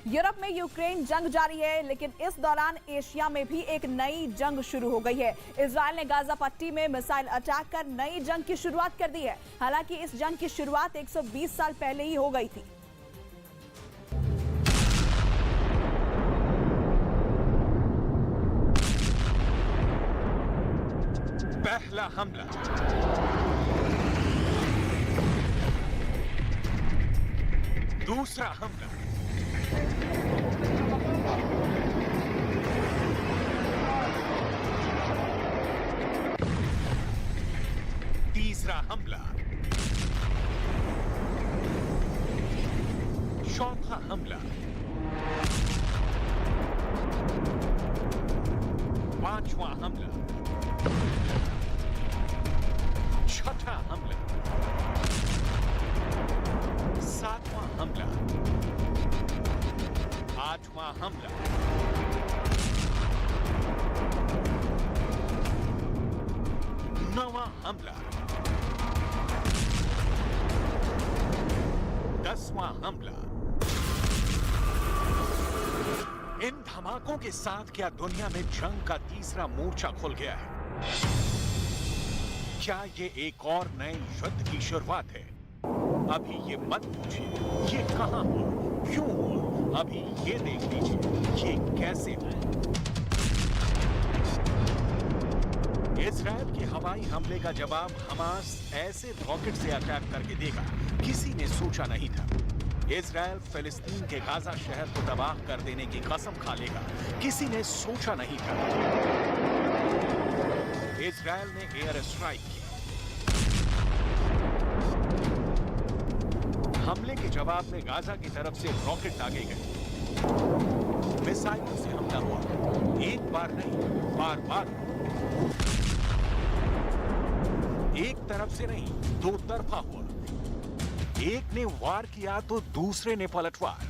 Europe में Ukraine जंग जारी है, लेकिन इस दौरान एशिया में भी एक नई जंग शुरू हो गई है। इजरायल ने गाजा पट्टी में मिसाइल अटैक कर नई जंग की शुरुआत कर दी है। हालांकि इस जंग की शुरुआत 120 साल पहले ही हो गई थी। पहला हमला, दूसरा हमला, तीसरा हमला, चौथा हमला, पांचवा हमला, छठा हमला, सातवां हमला, आठवां हमला, नौवां हमला, 10वां हमला। इन धमाकों के साथ क्या दुनिया में जंग का तीसरा मोर्चा खुल गया है? क्या ये एक और नए युद्ध की शुरुआत है? अभी ये मत पूछिए ये कहां हुआ, क्यों हुआ, अभी ये देख लीजिए ये कैसे हुआ। इजरायल के हवाई हमले का जवाब हमास ऐसे रॉकेट से अटैक करके देगा, किसी ने सोचा नहीं था। इजरायल फिलिस्तीन के गाजा शहर को तबाह कर देने की कसम खा लेगा, किसी ने सोचा नहीं था। इजरायल ने एयर स्ट्राइक की। हमले के जवाब में गाजा की तरफ से रॉकेट दागे गए, मिसाइलों से हमला हुआ। एक बार नहीं, बार बार। एक तरफ से नहीं, दो तरफा हुआ। एक ने वार किया तो दूसरे ने पलटवार।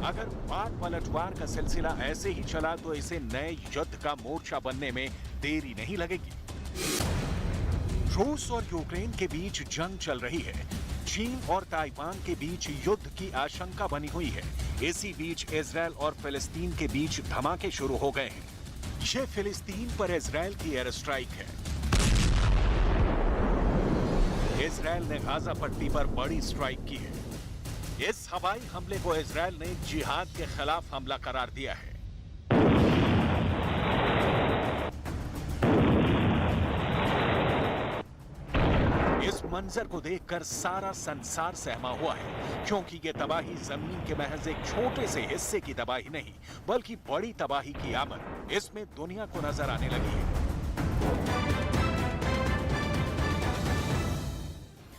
अगर वार पलटवार का सिलसिला ऐसे ही चला तो इसे नए युद्ध का मोर्चा बनने में देरी नहीं लगेगी। रूस और यूक्रेन के बीच जंग चल रही है। चीन और ताइवान के बीच युद्ध की आशंका बनी हुई है। इसी बीच इजरायल और फिलिस्तीन के बीच धमाके शुरू हो गए हैं। ये फिलिस्तीन पर इजरायल की एयर स्ट्राइक है। इजरायल ने गाजा पट्टी पर बड़ी स्ट्राइक की है। इस हवाई हमले को इजरायल ने जिहाद के खिलाफ हमला करार दिया है। इस मंजर को देखकर सारा संसार सहमा हुआ है, क्योंकि ये तबाही जमीन के महज एक छोटे से हिस्से की तबाही नहीं, बल्कि बड़ी तबाही की आमद इसमें दुनिया को नजर आने लगी है।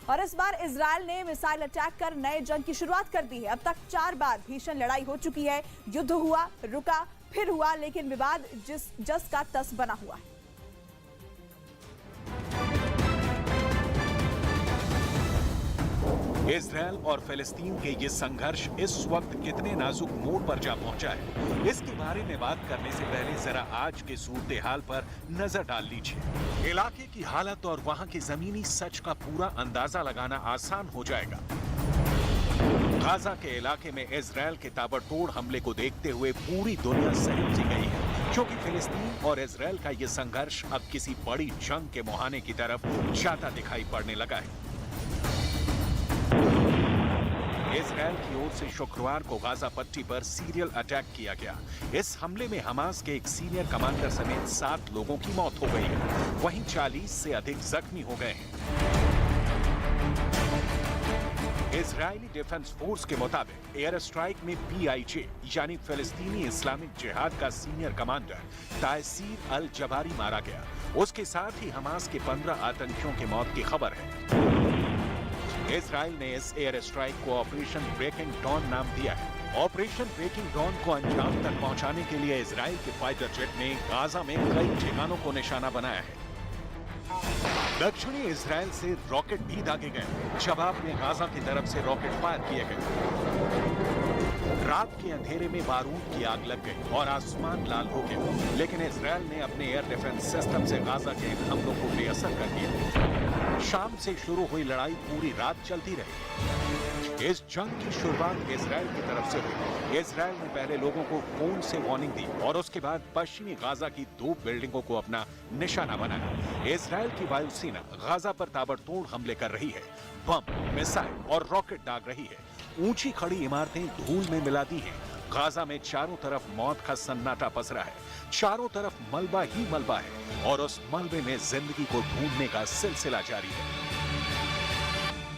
और इस बार इजरायल ने मिसाइल अटैक कर नए जंग की शुरुआत कर दी है। अब तक 4 बार भीषण लड़ाई हो चुकी है। युद्ध हुआ, रुका, फिर हुआ, लेकिन विवाद जस का तस बना हुआ है। इजरायल और फिलिस्तीन के ये संघर्ष इस वक्त कितने नाजुक मोड़ पर जा पहुंचा है, इसके बारे में बात करने से पहले जरा आज के सूरत हाल पर नजर डाल लीजिए। इलाके की हालत और वहां के जमीनी सच का पूरा अंदाजा लगाना आसान हो जाएगा। गाजा के इलाके में इजरायल के ताबड़तोड़ हमले को देखते हुए पूरी दुनिया सहम सी गई है, क्योंकि फिलिस्तीन और इजरायल का ये संघर्ष अब किसी बड़ी जंग के मुहाने की तरफ जाता दिखाई पड़ने लगा है। इजरायल की ओर से शुक्रवार को गाजा पट्टी पर सीरियल अटैक किया गया। इस हमले में हमास के एक सीनियर कमांडर समेत 7 लोगों की मौत हो गई है, वहीं 40 से अधिक जख्मी हो गए हैं। इजरायली डिफेंस फोर्स के मुताबिक एयर स्ट्राइक में PIJ यानी फिलिस्तीनी इस्लामिक जिहाद का सीनियर कमांडर तायसीर अल जबारी मारा गया। उसके साथ ही हमास के 15 आतंकियों की मौत की खबर है। इजरायल ने इस एयर स्ट्राइक को ऑपरेशन ब्रेकिंग डॉन नाम दिया है। ऑपरेशन ब्रेकिंग डॉन को अंजाम तक पहुंचाने के लिए इजरायल के फाइटर जेट ने गाजा में कई ठिकानों को निशाना बनाया है। दक्षिणी इजरायल से रॉकेट भी दागे गए। जवाब में गाजा की तरफ से रॉकेट फायर किए गए। रात के अंधेरे में बारूद की आग लग गई और आसमान लाल हो गया, लेकिन इजरायल ने अपने एयर डिफेंस सिस्टम से गाजा के इन हमलों को बेअसर कर दिया। शाम से शुरू हुई लड़ाई पूरी रात चलती रही। इस जंग की शुरुआत इजरायल की तरफ से हुई। इजरायल ने पहले लोगों को फोन से वार्निंग दी और उसके बाद पश्चिमी गाजा की 2 बिल्डिंगों को अपना निशाना बनाया। इजरायल की वायुसेना गाजा पर ताबड़तोड़ हमले कर रही है, बम, मिसाइल और रॉकेट दाग रही है। ऊंची खड़ी इमारतें धूल में मिला दी हैं। गाजा में चारों तरफ मौत का सन्नाटा पसरा है। चारों तरफ मलबा ही मलबा है और उस मलबे में जिंदगी को ढूंढने का सिलसिला जारी है।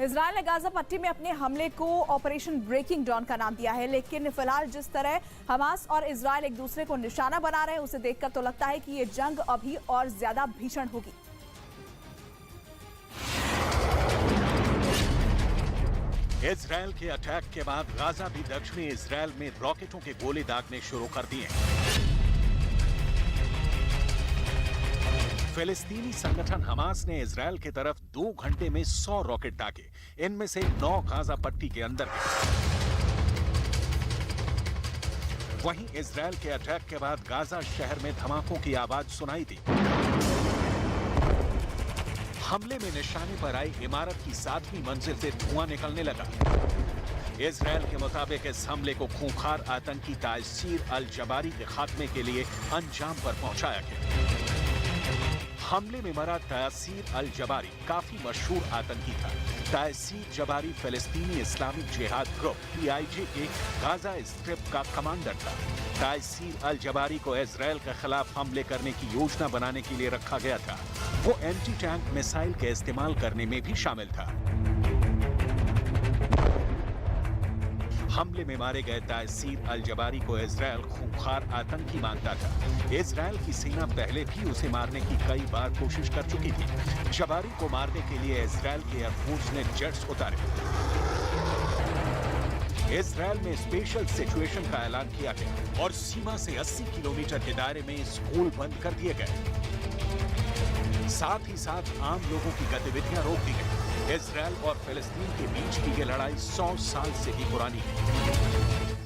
इजरायल ने गाजा पट्टी में अपने हमले को ऑपरेशन ब्रेकिंग डॉन का नाम दिया है, लेकिन फिलहाल जिस तरह हमास और इजरायल एक दूसरे को निशाना बना रहे हैं, उसे देखकर तो लगता है कि ये जंग अभी और ज्यादा भीषण होगी। इजरायल के अटैक के बाद गाजा भी दक्षिणी इजरायल में रॉकेटों के गोले दागने शुरू कर दिए। फिलिस्तीनी संगठन हमास ने इजरायल की तरफ 2 घंटे में 100 रॉकेट दागे। इनमें से 9 गाजा पट्टी के अंदर गए। वहीं इजरायल के अटैक के बाद गाजा शहर में धमाकों की आवाज सुनाई दी। हमले में निशाने पर आई इमारत की 7वीं मंजिल से धुआं निकलने लगा। इजरायल के मुताबिक इस हमले को खूंखार आतंकी तायसीर अल जबारी के खात्मे के लिए अंजाम पर पहुंचाया गया। हमले में मरा तायसीर अल जबारी काफी मशहूर आतंकी था। तायसीर जबारी फिलिस्तीनी इस्लामिक जिहाद ग्रुप PIJ के गाजा स्ट्रिप का कमांडर था। तायसीर अल जबारी को इजरायल के खिलाफ हमले करने की योजना बनाने के लिए रखा गया था। वो एंटी टैंक मिसाइल के इस्तेमाल करने में भी शामिल था। हमले में मारे गए तायसीर अल जबारी को इजरायल खूंखार आतंकी मानता था। इजरायल की सेना पहले भी उसे मारने की कई बार कोशिश कर चुकी थी। जबारी को मारने के लिए इजरायल के एयरफोर्स ने जेट्स उतारे। इजरायल में स्पेशल सिचुएशन का ऐलान किया गया और सीमा से 80 किलोमीटर के दायरे में स्कूल बंद कर दिए गए। साथ ही साथ आम लोगों की गतिविधियां रोक दी गई। इजरायल और फिलिस्तीन के बीच की ये लड़ाई 100 साल से भी पुरानी है।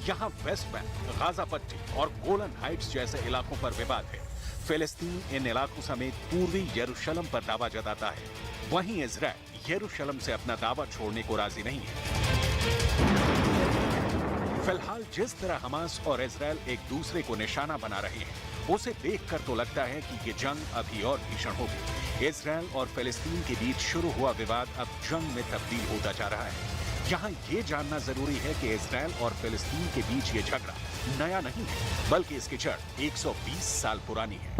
यहाँ वेस्ट बैंक, गाजा पट्टी और गोलन हाइट्स जैसे इलाकों पर विवाद है। फिलिस्तीन इन इलाकों समेत पूर्वी यरूशलेम पर दावा जताता है। वहीं इजरायल यरूशलेम से अपना दावा छोड़ने को राजी नहीं है। फिलहाल जिस तरह हमास और इजरायल एक दूसरे को निशाना बना रहे हैं, उसे देखकर तो लगता है कि ये जंग अभी और भीषण होगी। इजरायल और फिलिस्तीन के बीच शुरू हुआ विवाद अब जंग में तब्दील होता जा रहा है। यहाँ ये जानना जरूरी है कि इजरायल और फिलिस्तीन के बीच ये झगड़ा नया नहीं है, बल्कि इसकी जड़ 120 साल पुरानी है।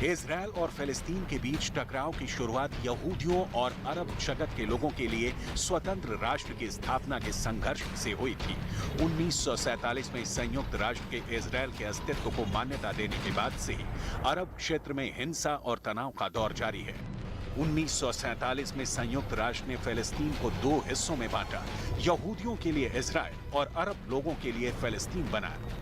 इजरायल और फिलिस्तीन के बीच टकराव की शुरुआत यहूदियों और अरब जगत के लोगों के लिए स्वतंत्र राष्ट्र की स्थापना के संघर्ष से हुई थी। 1947 में संयुक्त राष्ट्र के इजरायल के अस्तित्व को मान्यता देने के बाद से ही अरब क्षेत्र में हिंसा और तनाव का दौर जारी है। 1947 में संयुक्त राष्ट्र ने फिलिस्तीन को 2 हिस्सों में बांटा, यहूदियों के लिए इजरायल और अरब लोगों के लिए फिलिस्तीन बनाया।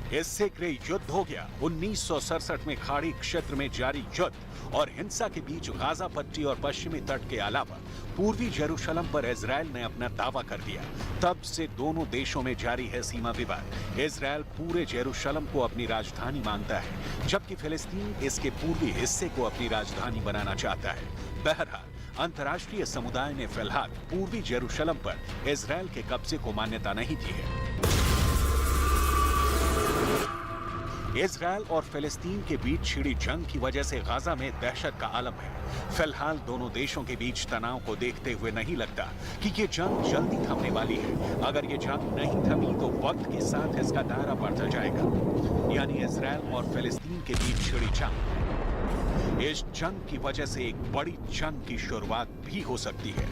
इससे गृह युद्ध हो गया। 1967 में खाड़ी क्षेत्र में जारी युद्ध और हिंसा के बीच गाजा पट्टी और पश्चिमी तट के अलावा पूर्वी यरूशलेम पर इजरायल ने अपना दावा कर दिया। तब से दोनों देशों में जारी है सीमा विवाद। इजरायल पूरे यरूशलेम को अपनी राजधानी मानता है, जबकि फिलिस्तीन इसके पूर्वी हिस्से को अपनी राजधानी बनाना चाहता है। बहरहाल अंतर्राष्ट्रीय समुदाय ने फिलहाल पूर्वी यरूशलेम पर इजरायल के कब्जे को मान्यता नहीं दी है। इजरायल और फिलिस्तीन के बीच छिड़ी जंग की वजह से गाजा में दहशत का आलम है। फिलहाल दोनों देशों के बीच तनाव को देखते हुए नहीं लगता कि ये जंग जल्दी थमने वाली है। अगर ये जंग नहीं थमी तो वक्त के साथ इसका दायरा बढ़ता जाएगा। यानी इजरायल और फिलिस्तीन के बीच छिड़ी जंग। इस जंग की वजह से एक बड़ी जंग की शुरुआत भी हो सकती है।